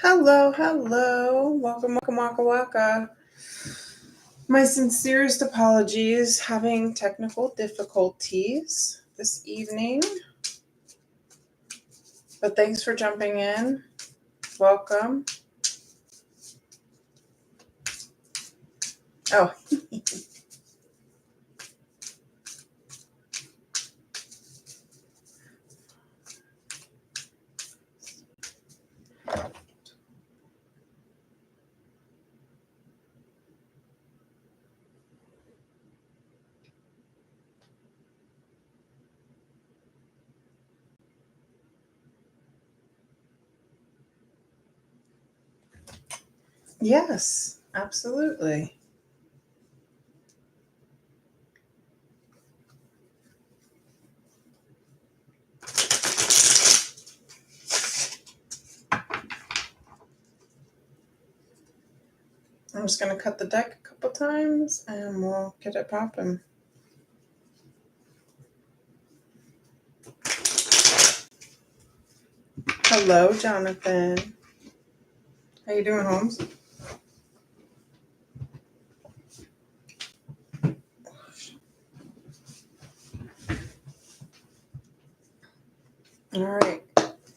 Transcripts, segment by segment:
Hello, hello. Welcome, waka waka. My sincerest apologies, having technical difficulties this evening. But thanks for jumping in. Welcome. Oh. Yes, absolutely. I'm just going to cut the deck a couple times and we'll get it popping. Hello, Jonathan. How you doing, Holmes? All right,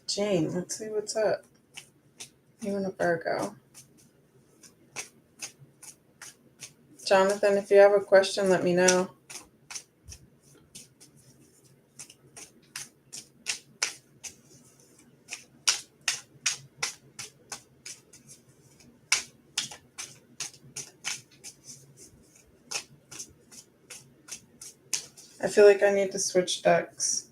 Jane, let's see what's up. You and a Virgo. Jonathan, if you have a question, let me know. I feel like I need to switch decks.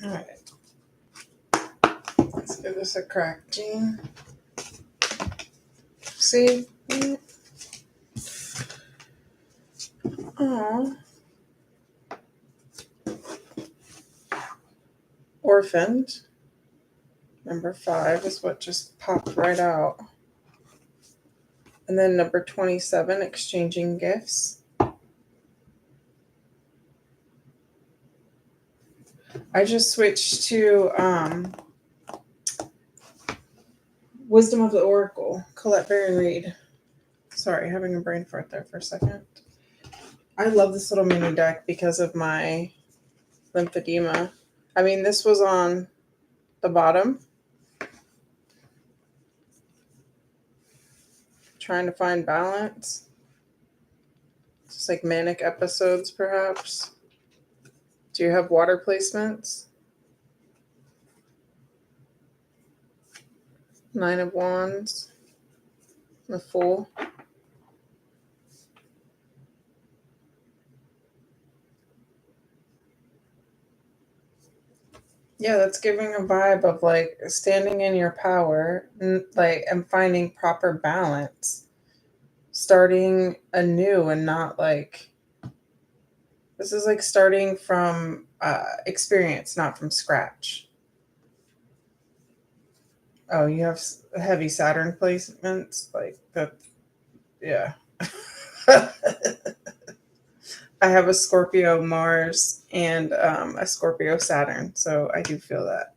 All right. Let's give this a crack, Jean. See? Oh. Orphaned. Number 5 is what just popped right out. And then number 27, exchanging gifts. I just switched to Wisdom of the Oracle, Colette Baron Reed. Sorry, having a brain fart there for a second. I love this little mini deck because of my lymphedema. I mean, this was on the bottom. Trying to find balance. Just like manic episodes, perhaps. Do you have water placements? 9 of Wands. The Fool. Yeah, that's giving a vibe of like standing in your power, and finding proper balance. Starting anew and not like, this is like starting from experience, not from scratch. Oh, you have heavy Saturn placements? Like that, yeah. I have a Scorpio Mars and a Scorpio Saturn, so I do feel that.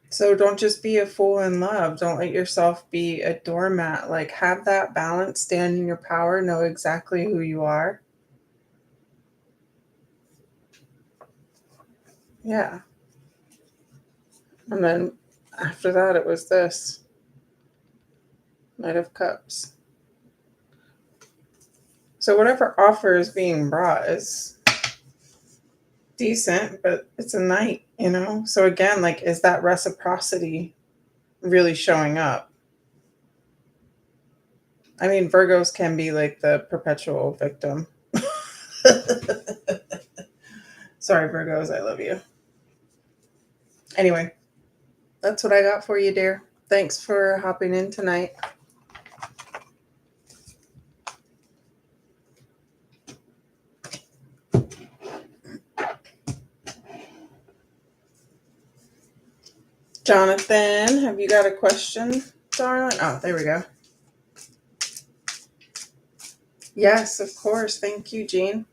So don't just be a fool in love. Don't let yourself be a doormat. Like, have that balance, stand in your power, know exactly who you are. Yeah. And then after that, it was this Knight of Cups. So whatever offer is being brought is decent, but it's a knight, you know? So again, like, is that reciprocity really showing up? I mean, Virgos can be like the perpetual victim. Sorry, Virgos, I love you. Anyway, that's what I got for you, dear. Thanks for hopping in tonight. Jonathan, have you got a question, darling? Oh, there we go. Yes, of course. Thank you, Jean.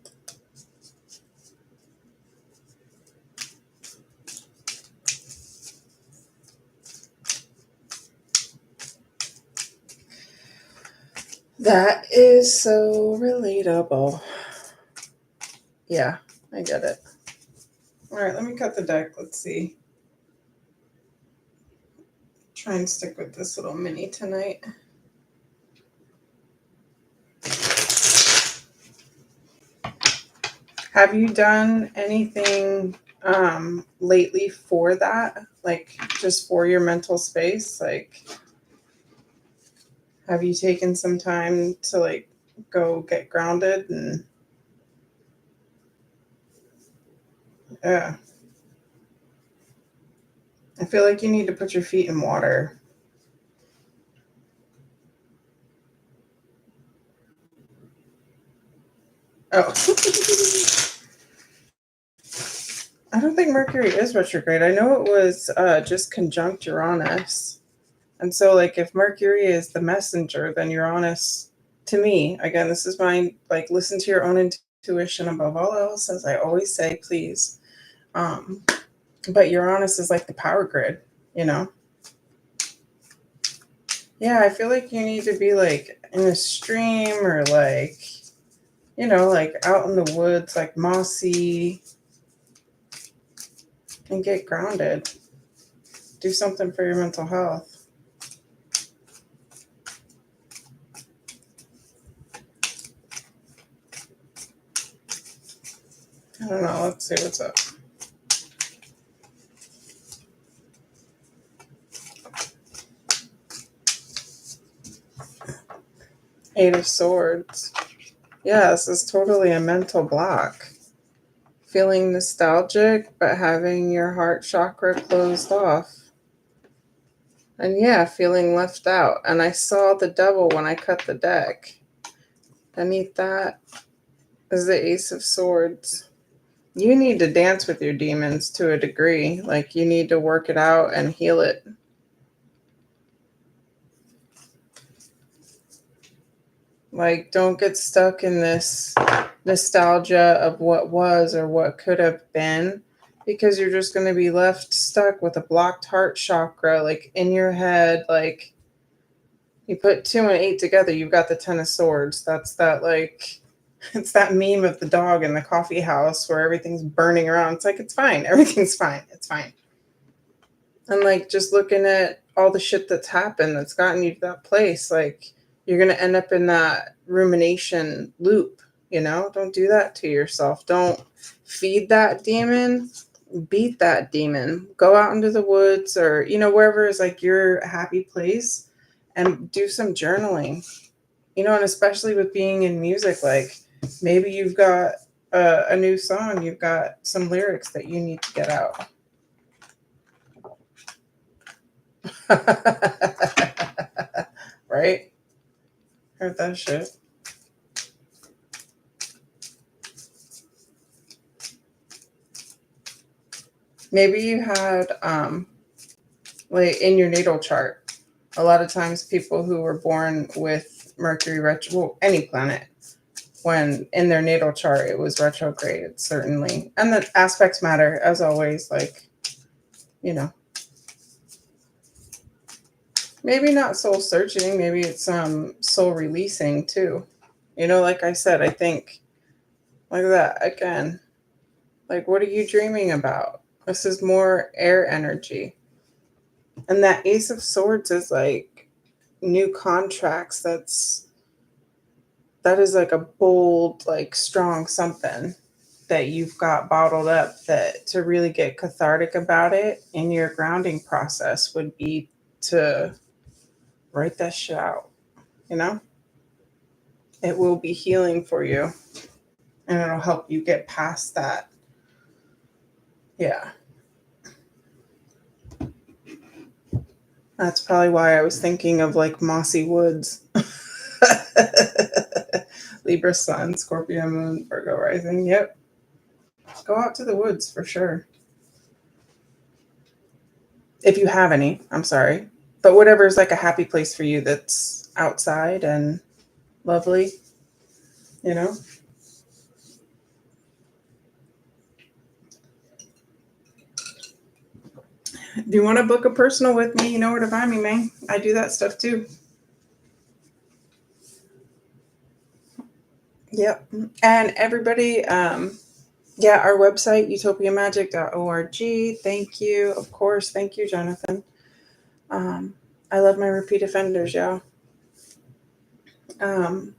That is so relatable. Yeah, I get it. All right, let me cut the deck. Let's see. Try and stick with this little mini tonight. Have you done anything lately for that? Like just for your mental space? Like, have you taken some time to like go get grounded and yeah. I feel like you need to put your feet in water. Oh. I don't think Mercury is retrograde. I know it was just conjunct Uranus. And so, like, if Mercury is the messenger, then Uranus, to me, again, this is mine, like, listen to your own intuition above all else, as I always say, please. But Uranus is like the power grid, you know? Yeah, I feel like you need to be, like, in a stream or, like, you know, like out in the woods, like mossy, and get grounded. Do something for your mental health. I don't know. Let's see what's up. Eight of Swords. Yeah, this is totally a mental block. Feeling nostalgic, but having your heart chakra closed off. And yeah, feeling left out. And I saw the devil when I cut the deck. Beneath that is the Ace of Swords. You need to dance with your demons to a degree. Like, you need to work it out and heal it. Like, don't get stuck in this nostalgia of what was or what could have been, because you're just going to be left stuck with a blocked heart chakra, like in your head. Like, you put 2 and 8 together, you've got the 10 of Swords. That's that, like, it's that meme of the dog in the coffee house where everything's burning around. It's like, it's fine. Everything's fine. It's fine. And like, just looking at all the shit that's happened that's gotten you to that place, like, you're going to end up in that rumination loop, you know? Don't do that to yourself. Don't feed that demon. Beat that demon. Go out into the woods or, you know, wherever is like your happy place and do some journaling, you know, and especially with being in music, like maybe you've got a new song, you've got some lyrics that you need to get out. Right? Heard that shit. Maybe you had like in your natal chart, a lot of times people who were born with Mercury retro, well, any planet, when in their natal chart it was retrograde, certainly. And the aspects matter, as always, like, you know. Maybe not soul searching, maybe it's soul releasing too. You know, like I said, I think like that again. Like, what are you dreaming about? This is more air energy. And that Ace of Swords is like new contracts. That is like a bold, like strong something that you've got bottled up, that to really get cathartic about it in your grounding process would be to write that shit out, you know? It will be healing for you, and it'll help you get past that. Yeah. That's probably why I was thinking of like mossy woods. Libra sun, Scorpio moon, Virgo rising. Yep. Go out to the woods for sure. If you have any, I'm sorry. But whatever is like a happy place for you that's outside and lovely, you know? If you want to book a personal with me, you know where to find me, man. I do that stuff too. Yep. And everybody, yeah, our website, utopiamagic.org. Thank you. Of course. Thank you, Jonathan. Um, I love my repeat offenders, y'all. Um,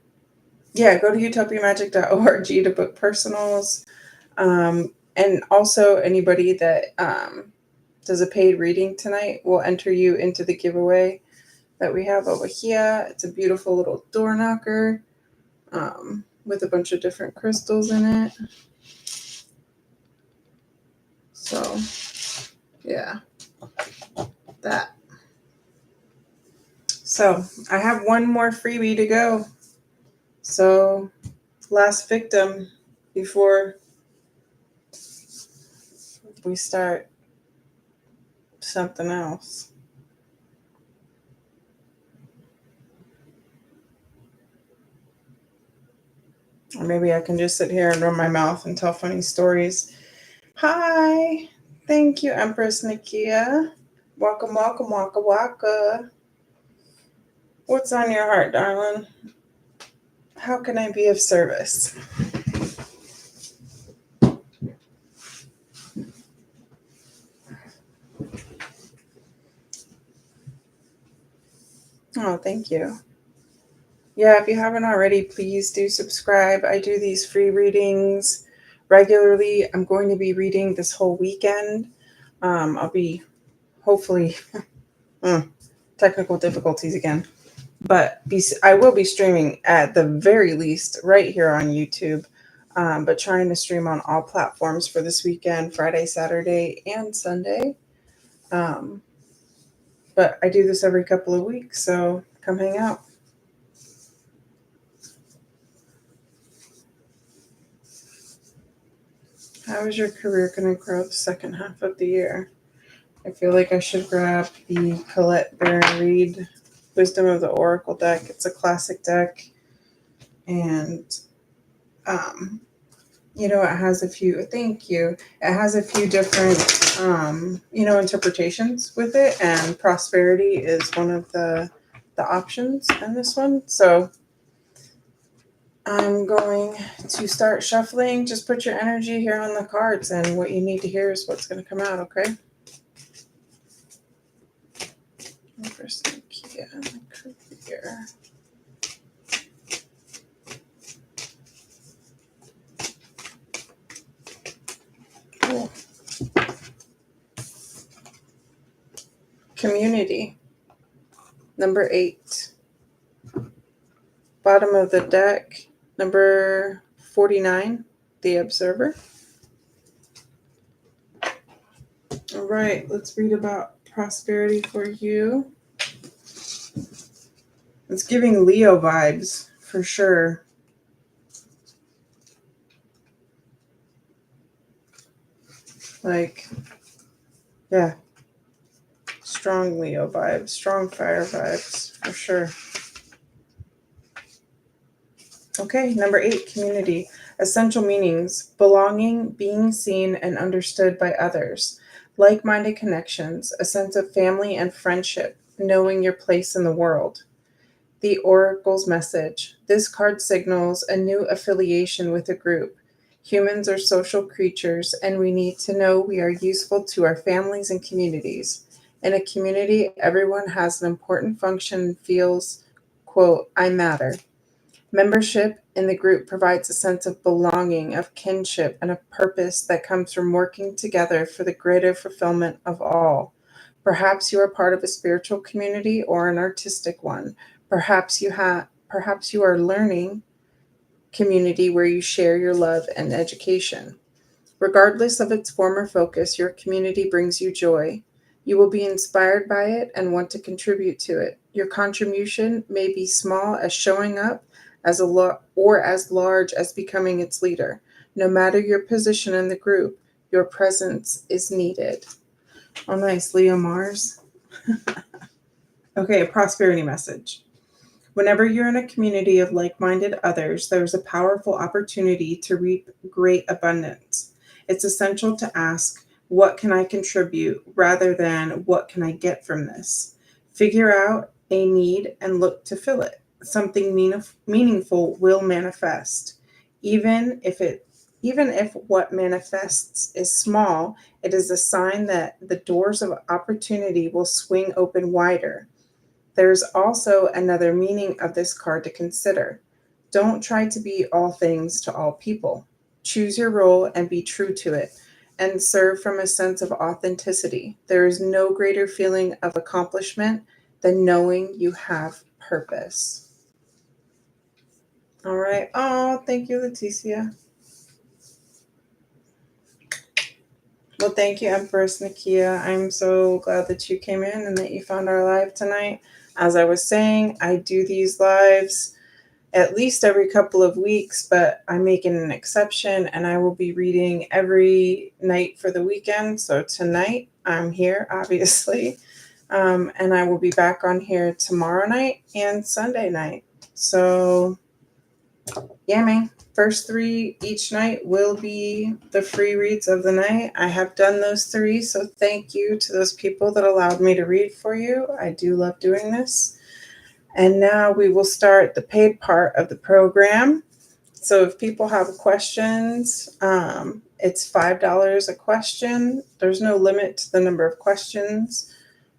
yeah, go to utopiamagic.org to book personals. And also, anybody that does a paid reading tonight will enter you into the giveaway that we have over here. It's a beautiful little door knocker with a bunch of different crystals in it. So, yeah, that. So, I have one more freebie to go. So, last victim before we start something else. Or maybe I can just sit here and run my mouth and tell funny stories. Hi. Thank you, Empress Nakia. Welcome, welcome, waka waka. What's on your heart, darling? How can I be of service? Oh, thank you. Yeah, if you haven't already, please do subscribe. I do these free readings regularly. I'm going to be reading this whole weekend. I'll be hopefully technical difficulties again, but I will be streaming at the very least right here on YouTube. But trying to stream on all platforms for this weekend, Friday, Saturday, and Sunday. Um, but I do this every couple of weeks, so come hang out. How is your career going to grow the second half of the year? I feel like I should grab the Colette Baron Reed Wisdom of the Oracle deck. It's a classic deck, and it has a few. Thank you. It has a few different, interpretations with it, and prosperity is one of the options in this one. So I'm going to start shuffling. Just put your energy here on the cards, and what you need to hear is what's going to come out, okay? First, career. Cool. Community. Number 8. Bottom of the deck. Number 49. The Observer. All right, let's read about prosperity for you. It's giving Leo vibes for sure. Like, yeah. Strong Leo vibes, strong fire vibes for sure. Okay, number 8, community. Essential meanings: belonging, being seen and understood by others, like-minded connections, a sense of family and friendship, knowing your place in the world. The Oracle's message. This card signals a new affiliation with a group. Humans are social creatures, and we need to know we are useful to our families and communities. In a community, everyone has an important function and feels, quote, I matter. Membership in the group provides a sense of belonging, of kinship, and of purpose that comes from working together for the greater fulfillment of all. Perhaps you are part of a spiritual community or an artistic one. Perhaps you are learning community where you share your love and education. Regardless of its former focus, your community brings you joy. You will be inspired by it and want to contribute to it. Your contribution may be small as showing up or as large as becoming its leader. No matter your position in the group, your presence is needed. Oh, nice, Leo Mars. Okay, a prosperity message. Whenever you're in a community of like minded others, there's a powerful opportunity to reap great abundance. It's essential to ask, what can I contribute rather than what can I get from this? Figure out a need and look to fill it. Something meaningful will manifest. Even if it even if what manifests is small, it is a sign that the doors of opportunity will swing open wider. There's also another meaning of this card to consider. Don't try to be all things to all people. Choose your role and be true to it, and serve from a sense of authenticity. There is no greater feeling of accomplishment than knowing you have purpose. All right. Oh, thank you, Leticia. Well, thank you, Empress Nakia. I'm so glad that you came in and that you found our live tonight. As I was saying, I do these lives at least every couple of weeks, but I'm making an exception and I will be reading every night for the weekend. So tonight I'm here, obviously, and I will be back on here tomorrow night and Sunday night. So, yeah, man. First three each night will be the free reads of the night. I have done those three, so thank you to those people that allowed me to read for you. I do love doing this. And now we will start the paid part of the program. So if people have questions, it's $5 a question. There's no limit to the number of questions.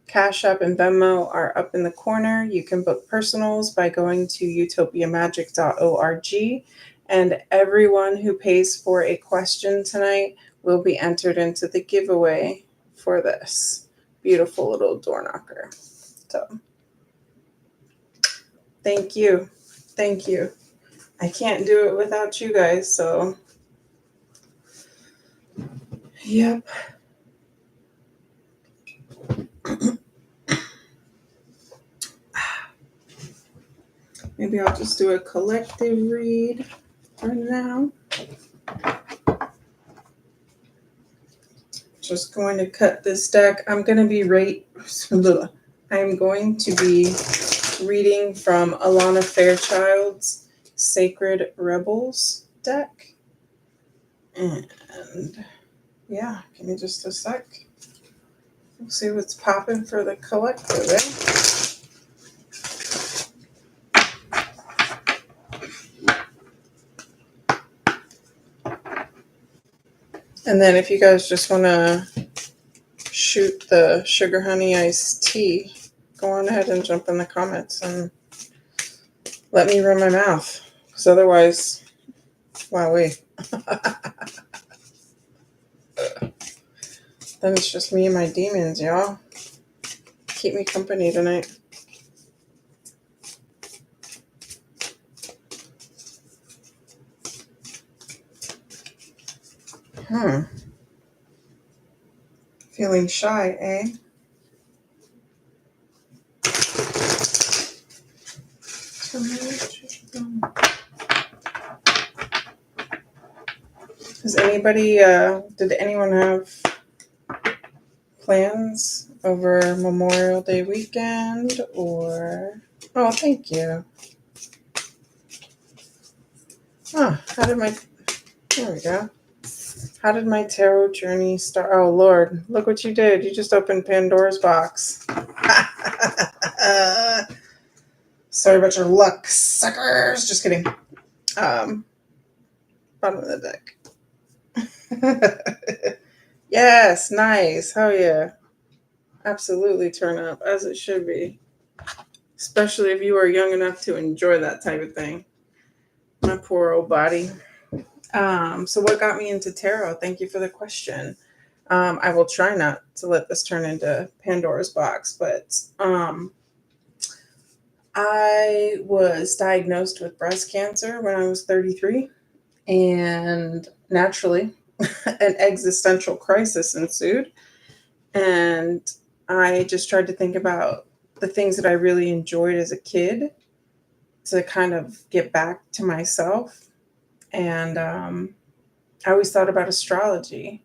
CashApp and Venmo are up in the corner. You can book personals by going to utopiamagic.org. And everyone who pays for a question tonight will be entered into the giveaway for this beautiful little door knocker. So thank you. Thank you. I can't do it without you guys, so yep. Maybe I'll just do a collective read for now. Just going to cut this deck. I'm going to be reading from Alana Fairchild's Sacred Rebels deck. And yeah, give me just a sec. We'll see what's popping for the collective, And then if you guys just want to shoot the sugar honey iced tea, go on ahead and jump in the comments and let me run my mouth. Because otherwise, wowee. Then it's just me and my demons, y'all. Keep me company tonight. Feeling shy, eh? Did anyone have plans over Memorial Day weekend or? Oh, thank you. There we go. How did my tarot journey start? Oh, Lord, look what you did. You just opened Pandora's box. Sorry about your luck, suckers. Just kidding. Bottom of the deck. Yes, nice. Hell yeah. Absolutely turn up, as it should be. Especially if you are young enough to enjoy that type of thing. My poor old body. So what got me into tarot? Thank you for the question. I will try not to let this turn into Pandora's box, but I was diagnosed with breast cancer when I was 33, and naturally, an existential crisis ensued. And I just tried to think about the things that I really enjoyed as a kid to kind of get back to myself. And I always thought about astrology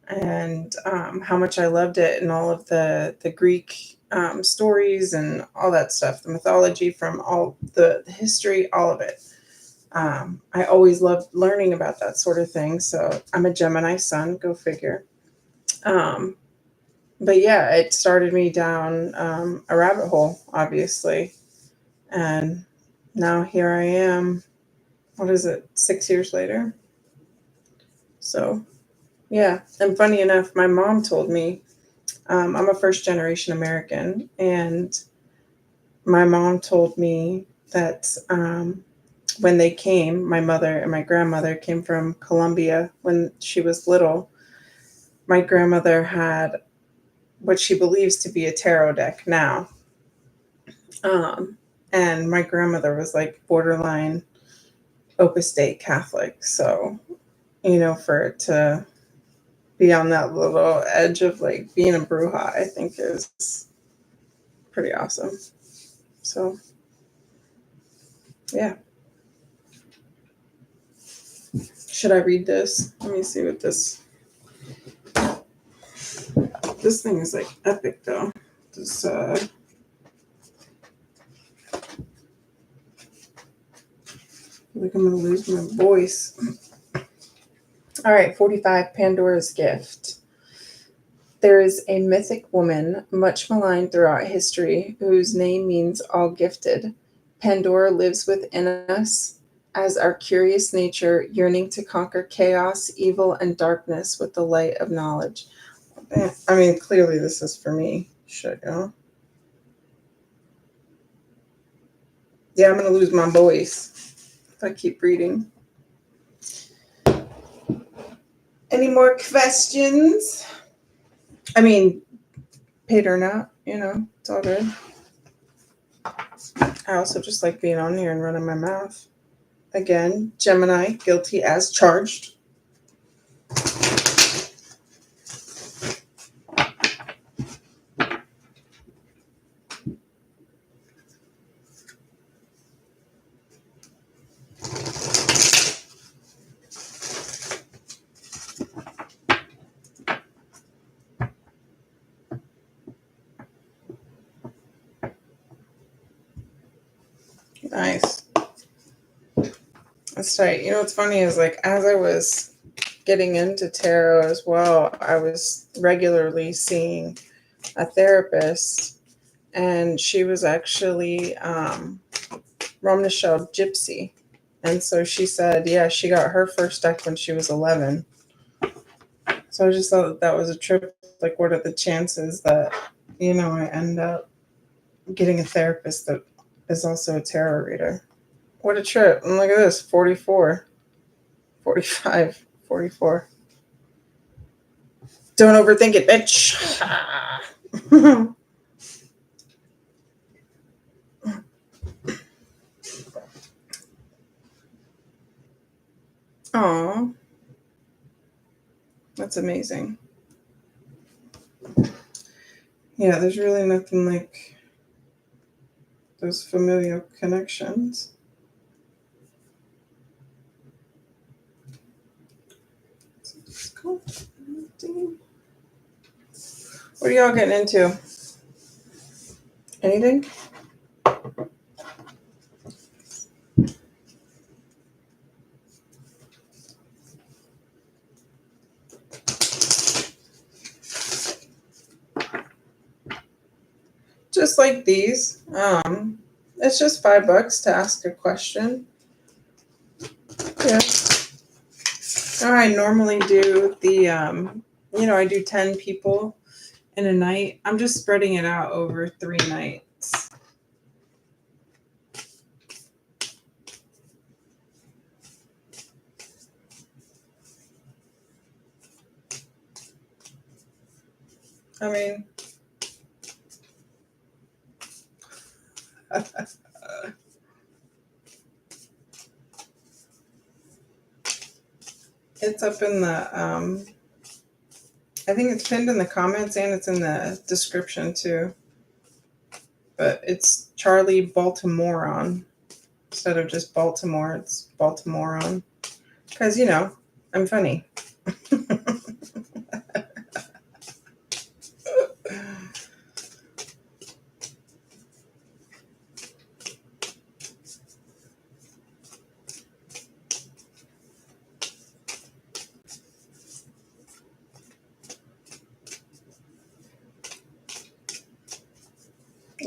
and how much I loved it, and all of the Greek stories and all that stuff, the mythology from all the history, all of it. I always loved learning about that sort of thing. So I'm a Gemini sun, go figure. Um, but yeah, it started me down a rabbit hole, obviously. And now here I am. What is it, 6 years later? So yeah. And funny enough, my mom told me, I'm a first generation American, and my mom told me that when they came, my mother and my grandmother came from Colombia when she was little. My grandmother had what she believes to be a tarot deck now. Um, and my grandmother was like borderline Opus Dei Catholic. So, for it to be on that little edge of like being a bruja, I think is pretty awesome. So, yeah. Should I read this? Let me see what this thing is like epic though. This like I'm gonna lose my voice. All right, 45, Pandora's Gift. There is a mythic woman, much maligned throughout history, whose name means all gifted. Pandora lives within us as our curious nature, yearning to conquer chaos, evil, and darkness with the light of knowledge. I mean, clearly this is for me. Should go. Yeah, I'm gonna lose my voice if I keep reading. Any more questions? I mean, paid or not, it's all good. I also just like being on here and running my mouth. Again, Gemini, guilty as charged. Nice. That's tight. What's funny is like as I was getting into tarot as well, I was regularly seeing a therapist, and she was actually Romnishel Gypsy. And so she said, yeah, she got her first deck when she was 11. So I just thought that was a trip. Like, what are the chances that, I end up getting a therapist that is also a tarot reader? What a trip. And look at this, 44, 45, 44. Don't overthink it, bitch. Aw, that's amazing. Yeah, there's really nothing like those familial connections. Cool. What are y'all getting into? Anything? Just like these. It's just $5 to ask a question. Yeah. I normally do I do 10 people in a night. I'm just spreading it out over 3 nights. I mean, It's up in the, I think it's pinned in the comments and it's in the description too. But it's CharlieBaltimoron. Instead of just Baltimore, it's Baltimoron. Because, I'm funny.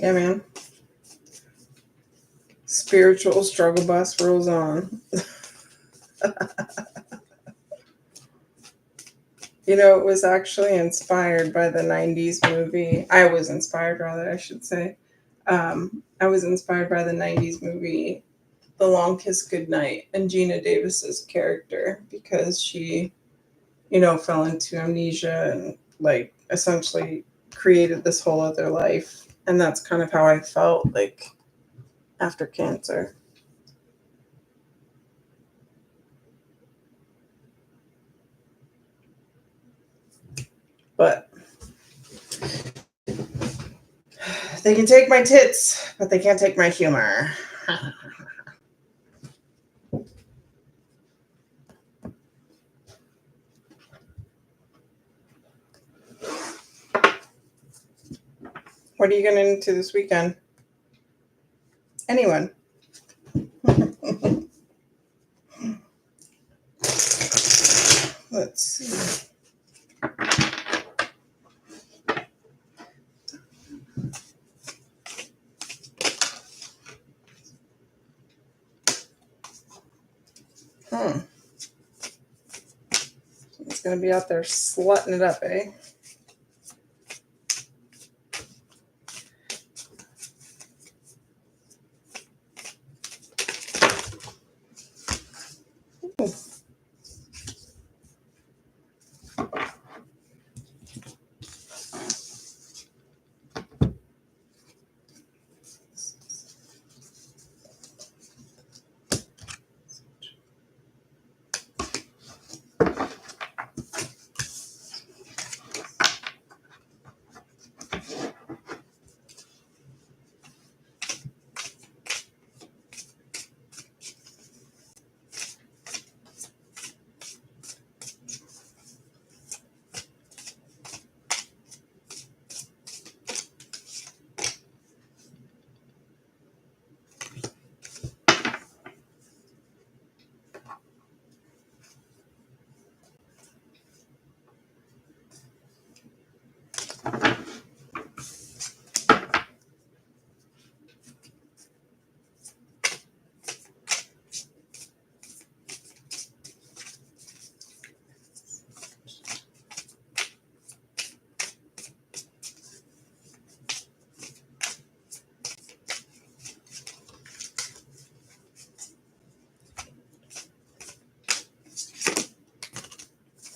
Yeah, man. Spiritual struggle bus rolls on. It was actually inspired by the 90s movie. I was inspired, rather, I should say. I was inspired by the 90s movie, The Long Kiss Goodnight, and Gina Davis's character, because she, fell into amnesia and, like, essentially created this whole other life. And that's kind of how I felt, like, after cancer. But they can take my tits, but they can't take my humor. What are you going into this weekend? Anyone? Let's see. It's going to be out there slutting it up, eh?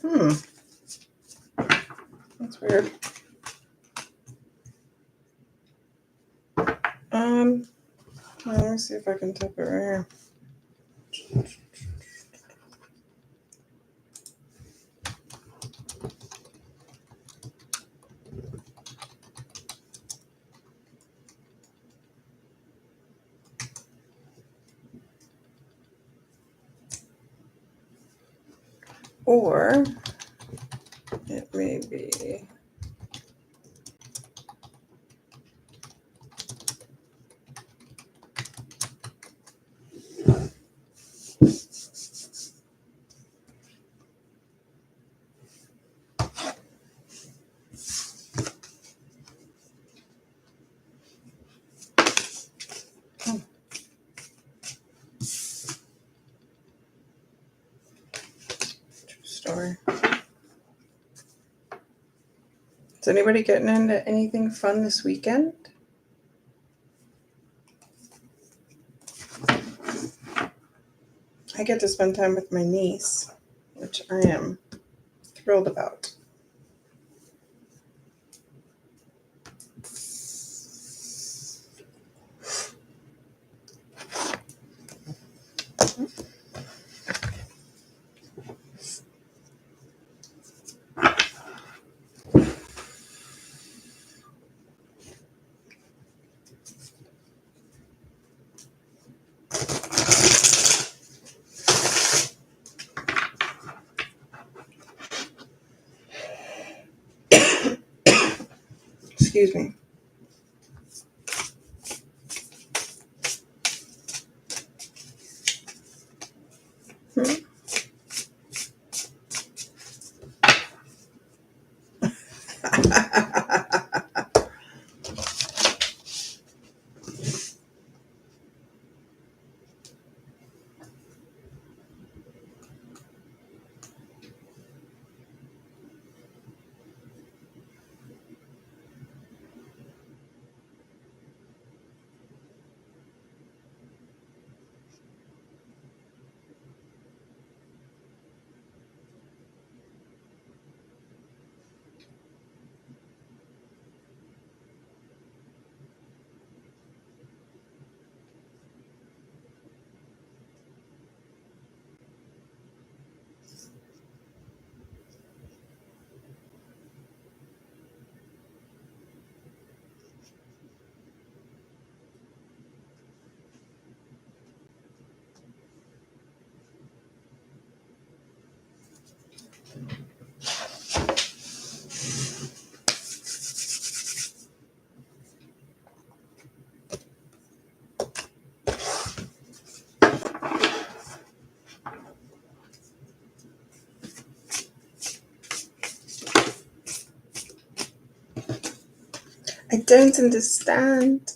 Ooh. That's weird. Let me see if I can tip it right here. Or it may be. Story. Is anybody getting into anything fun this weekend? I get to spend time with my niece, which I am thrilled about. Excuse me. I don't understand.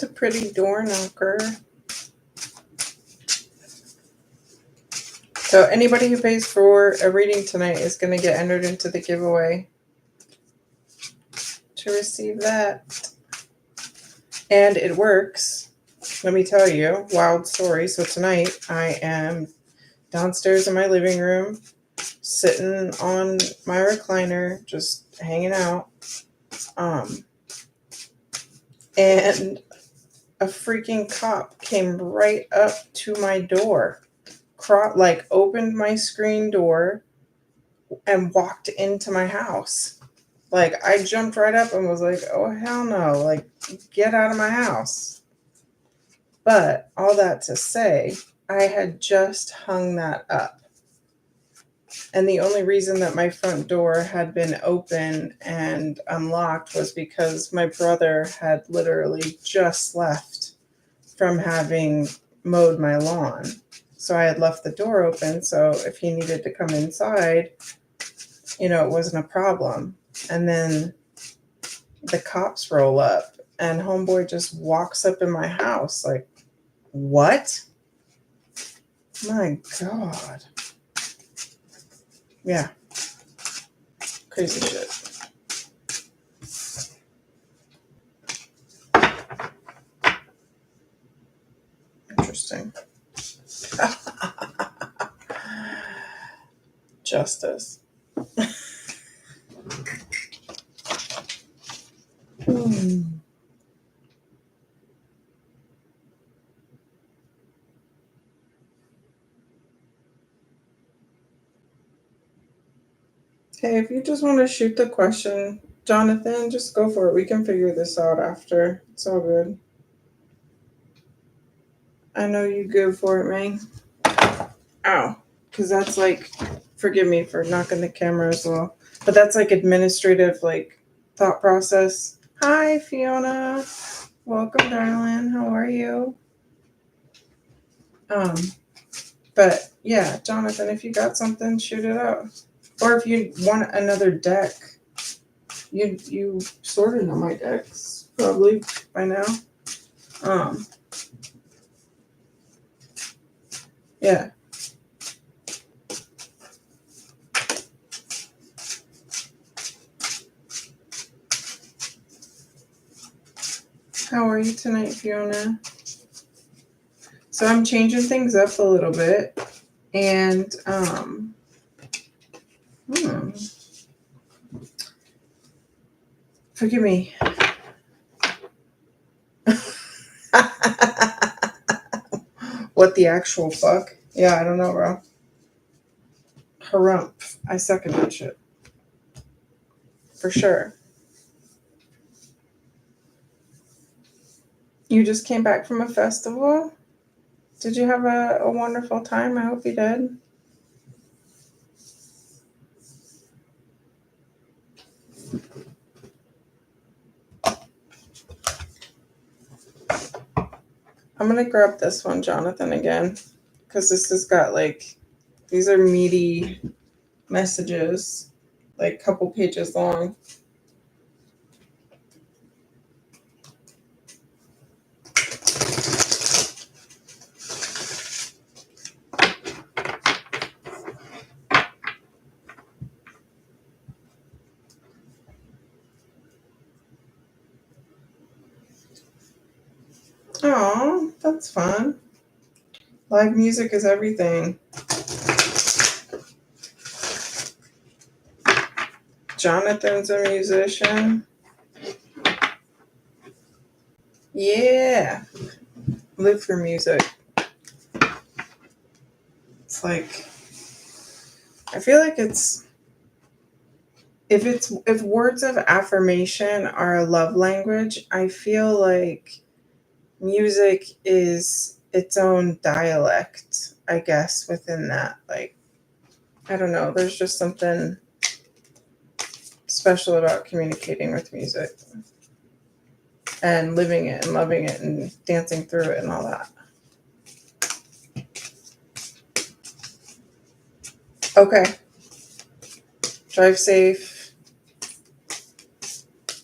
It's a pretty door knocker. So anybody who pays for a reading tonight is going to get entered into the giveaway to receive that. And it works. Let me tell you, wild story. So tonight I am downstairs in my living room, sitting on my recliner, just hanging out. And a freaking cop came right up to my door, opened my screen door and walked into my house. Like, I jumped right up and was like, oh, hell no. Like, get out of my house. But all that to say, I had just hung that up. And the only reason that my front door had been open and unlocked was because my brother had literally just left from having mowed my lawn. So I had left the door open. So if he needed to come inside, it wasn't a problem. And then the cops roll up and homeboy just walks up in my house. Like, what? My God. Yeah. Crazy shit. Interesting. Justice. Hey, if you just want to shoot the question Jonathan, just go for it. We can figure this out after. It's all good. I know you go for it, man. Ow. Because that's like, forgive me for knocking the camera as well. But that's like administrative, like, thought process. Hi, Fiona. Welcome, darling. How are you? But yeah, Jonathan, if you got something, shoot it out. Or if you want another deck, you sorted on my decks probably by now. Yeah. How are you tonight, Fiona? So I'm changing things up a little bit, and forgive me. What the actual fuck? Yeah, I don't know, bro. Harump. I second that shit. For sure. You just came back from a festival? Did you have a wonderful time? I hope you did. I'm going to grab this one, Jonathan, again, because this has got like, these are meaty messages, like a couple pages long. Oh, that's fun. Live music is everything. Jonathan's a musician. Yeah. Live for music. It's like, I feel like if words of affirmation are a love language, I feel like music is its own dialect, I guess, within that. Like, I don't know, there's just something special about communicating with music and living it and loving it and dancing through it and all that. Okay. Drive safe.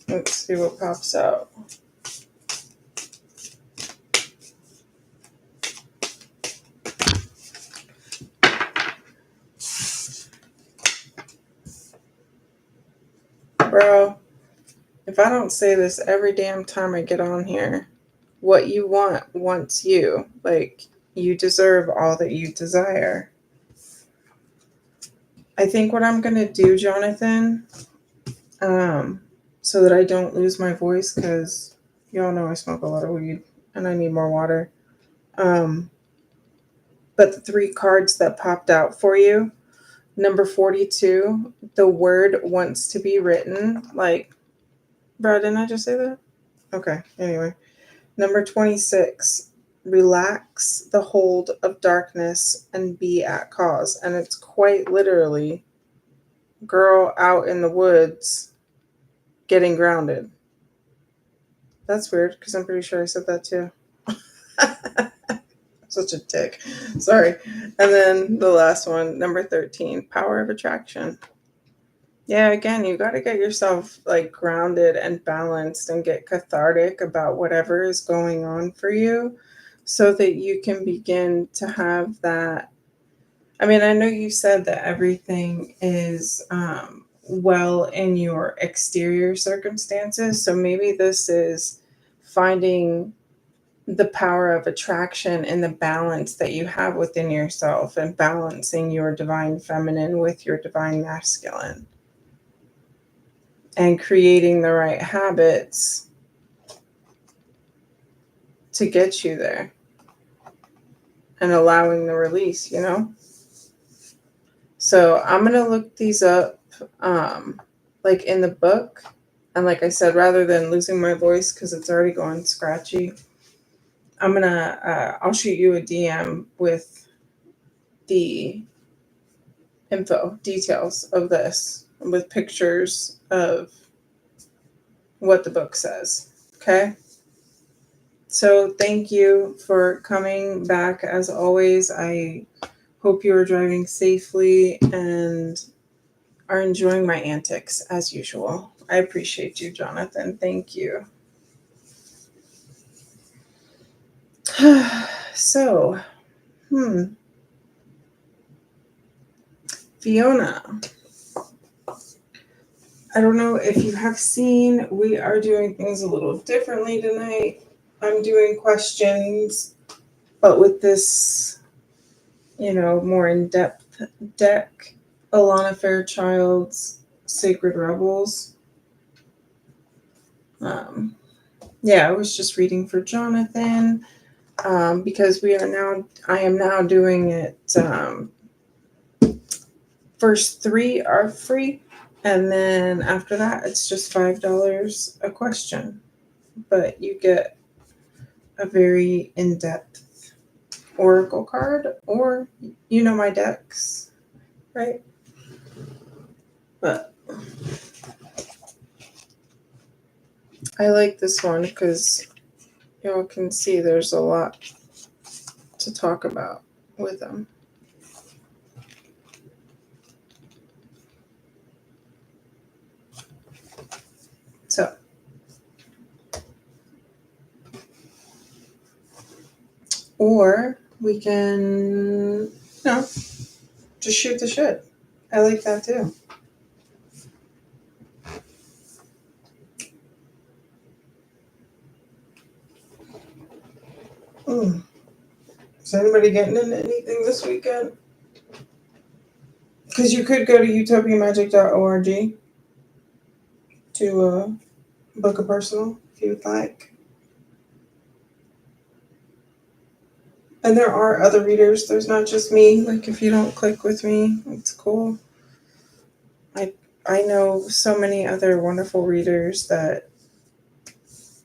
Let's see what pops out. Bro, if I don't say this every damn time I get on here, what you want wants you. Like, you deserve all that you desire. I think what I'm going to do, Jonathan, so that I don't lose my voice, because y'all know I smoke a lot of weed and I need more water. But the 3 cards that popped out for you, number 42, the word wants to be written. Like, bro, didn't I just say that? Okay, anyway. Number 26, relax the hold of darkness and be at cause. And it's quite literally girl out in the woods getting grounded. That's weird because I'm pretty sure I said that too. Such a dick. Sorry. And then the last one, number 13, power of attraction. Yeah, again, you got to get yourself like grounded and balanced and get cathartic about whatever is going on for you so that you can begin to have that. I mean, I know you said that everything is well in your exterior circumstances. So maybe this is finding the power of attraction and the balance that you have within yourself and balancing your divine feminine with your divine masculine and creating the right habits to get you there and allowing the release, you know? So I'm going to look these up, like in the book, And like I said, rather than losing my voice because it's already going scratchy, I'll shoot you a DM with the details of this, with pictures of what the book says. Okay. So thank you for coming back. As always, I hope you are driving safely and are enjoying my antics as usual. I appreciate you, Jonathan. Thank you. So, Fiona, I don't know if you have seen, we are doing things a little differently tonight. I'm doing questions, but with this, more in-depth deck, Alana Fairchild's Sacred Rebels. I was just reading for Jonathan because I am now doing it. First 3 are free, and then after that, it's just $5 a question. But you get a very in-depth oracle card, or my decks, right? But I like this one because y'all can see there's a lot to talk about with them. So, or we can, just shoot the shit. I like that too. Is anybody getting into anything this weekend? Because you could go to utopiamagic.org to book a personal if you would like. And there are other readers. There's not just me. Like, if you don't click with me, it's cool. I know so many other wonderful readers that,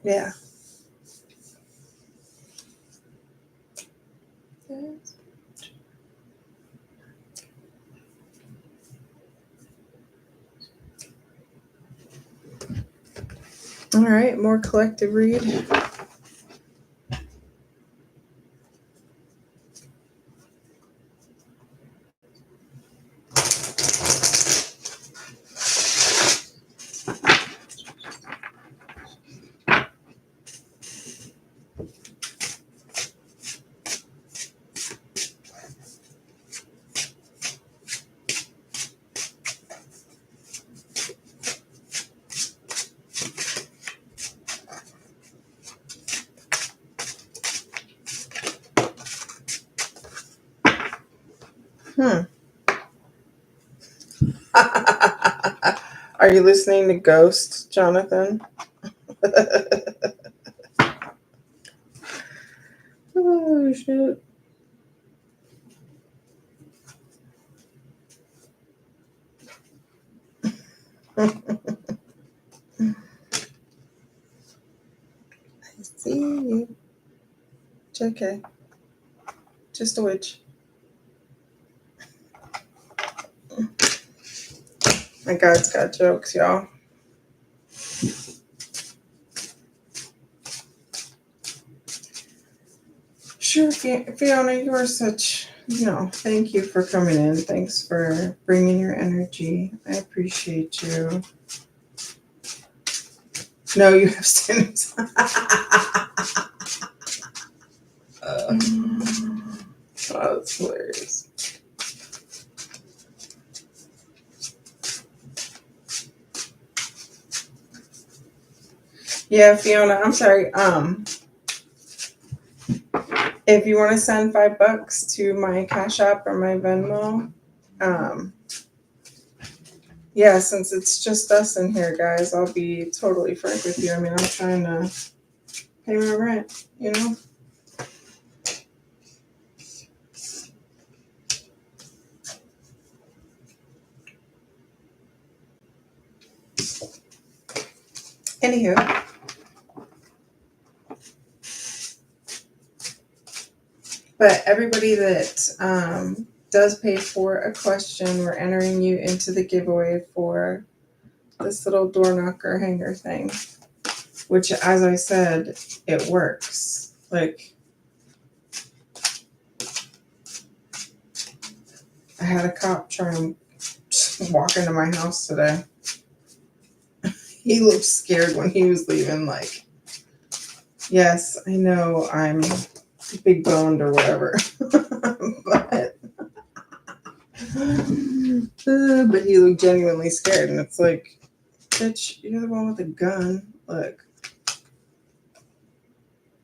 yeah. All right, more collective read. Are you listening to Ghost, Jonathan? Oh, shit. I see you. It's okay. Just a witch. My God's got jokes, y'all. Sure, Fiona, you are such, thank you for coming in. Thanks for bringing your energy. I appreciate you. No, you have sinners. Oh, that's hilarious. Yeah, Fiona, I'm sorry. If you want to send $5 to my CashApp or my Venmo, since it's just us in here, guys, I'll be totally frank with you. I mean, I'm trying to pay my rent, Anywho, but everybody that does pay for a question, we're entering you into the giveaway for this little door knocker hanger thing, which, as I said, it works. Like, I had a cop try and walk into my house today. He looked scared when he was leaving. Like, yes, I know I'm big boned or whatever, but he looked genuinely scared, and it's like, bitch, you're the one with the gun. Look,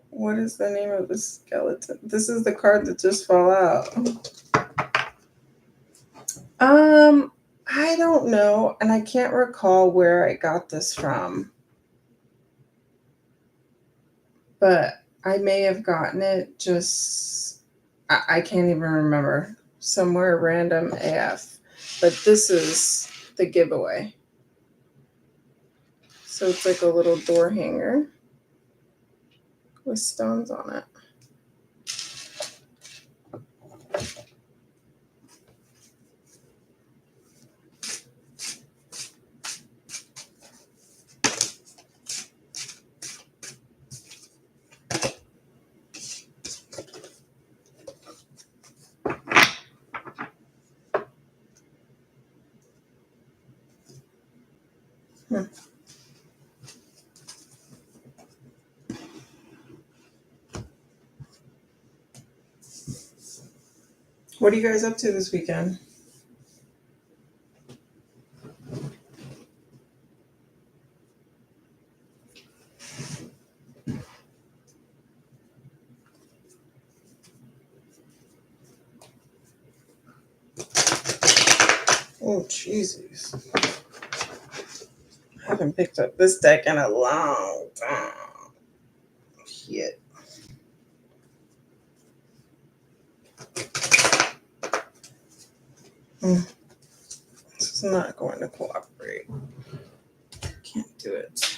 what is the name of the skeleton? This is the card that just fell out. I don't know, and I can't recall where I got this from, but I may have gotten it just, I can't even remember, somewhere random AF, but this is the giveaway. So it's like a little door hanger with stones on it. What are you guys up to this weekend? Oh, Jesus. I haven't picked up this deck in a long time. Shit. This is not going to cooperate. Can't do it.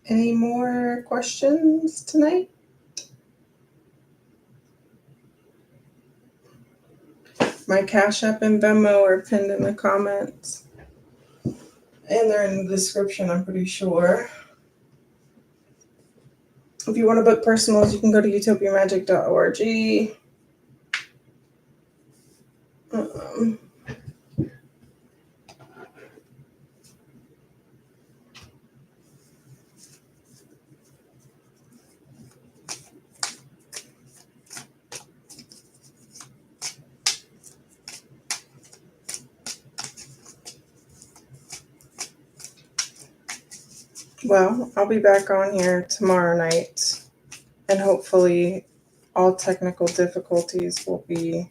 Any more questions tonight? My Cash App and Venmo are pinned in the comments. And they're in the description, I'm pretty sure. If you want to book personals, you can go to utopiamagic.org. Well, I'll be back on here tomorrow night, and hopefully all technical difficulties will be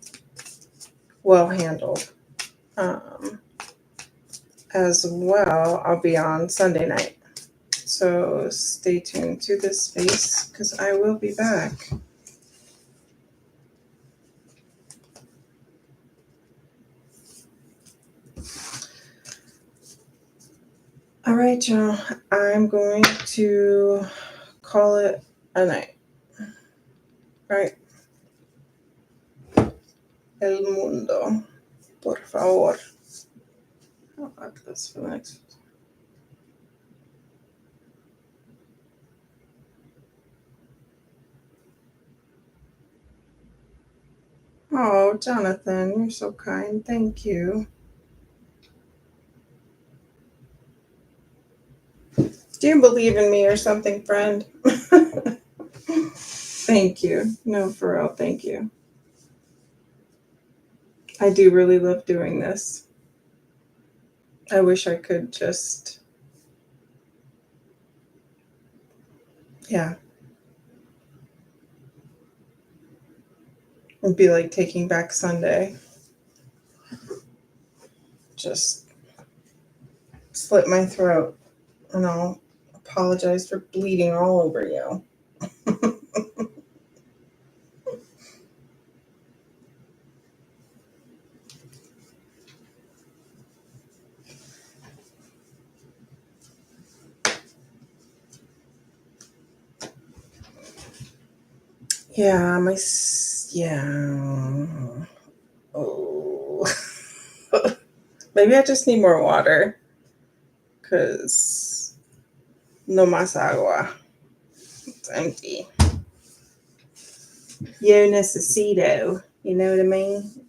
well handled. As well, I'll be on Sunday night. So stay tuned to this space because I will be back. All right, y'all. I'm going to call it a night. Right? El mundo, por favor. I'll add this for the next. Oh, Jonathan, you're so kind. Thank you. Do you believe in me or something, friend? Thank you. No, for real, thank you. I do really love doing this. I wish I could just, yeah, it'd be like Taking Back Sunday. Just slit my throat and I'll apologize for bleeding all over you. Yeah, yeah. Oh. Maybe I just need more water. Because no más agua. It's empty. Yo necesito. You know what I mean?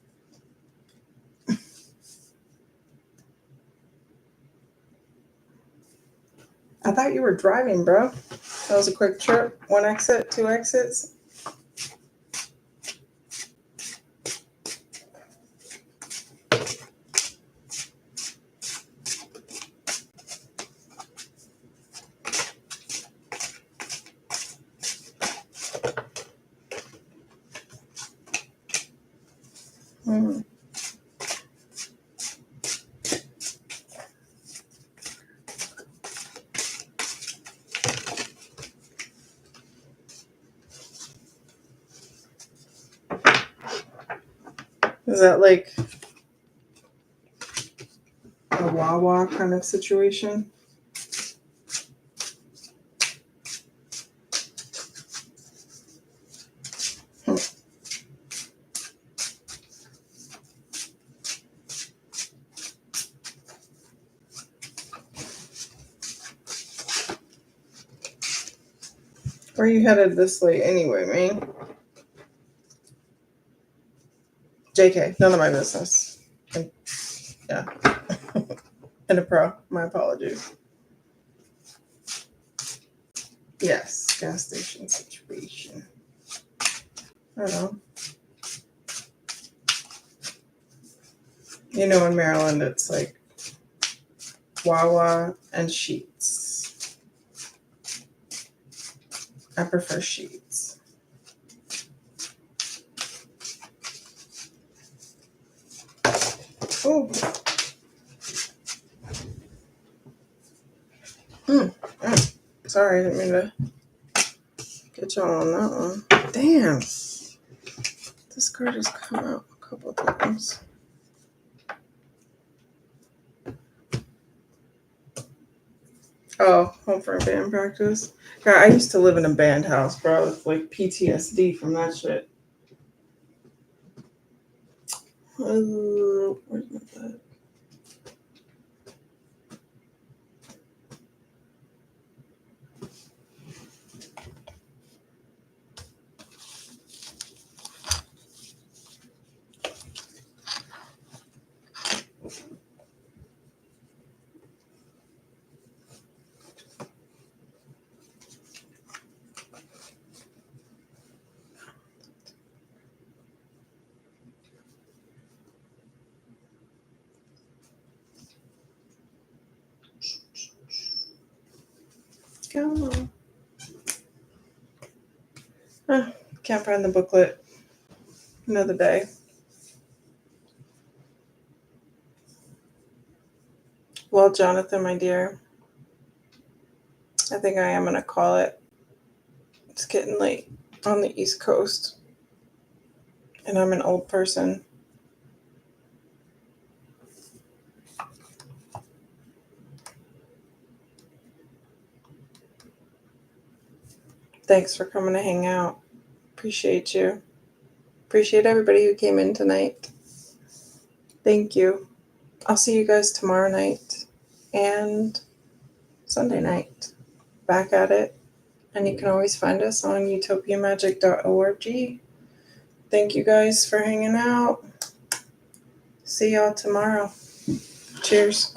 I thought you were driving, bro. That was a quick trip. 1 exit, 2 exits. Mm. Is that like a Wawa kind of situation? Where are you headed this late anyway, man? JK, none of my business. Yeah. And a pro. My apologies. Yes, gas station situation. I don't know. You know, in Maryland, it's like Wawa and Sheets. I prefer Sheets. Oh. Sorry, I didn't mean to get y'all on that one. Damn. This card has come out a couple times. Oh, home for a band practice. God, I used to live in a band house, bro. It's like PTSD from that shit. Where's my bed? Come on. Can't find the booklet. Another day. Well, Jonathan, my dear, I think I am going to call it. It's getting late on the East Coast, and I'm an old person. Thanks for coming to hang out. Appreciate you. Appreciate everybody who came in tonight. Thank you. I'll see you guys tomorrow night and Sunday night. Back at it. And you can always find us on utopiamagic.org. Thank you guys for hanging out. See y'all tomorrow. Cheers.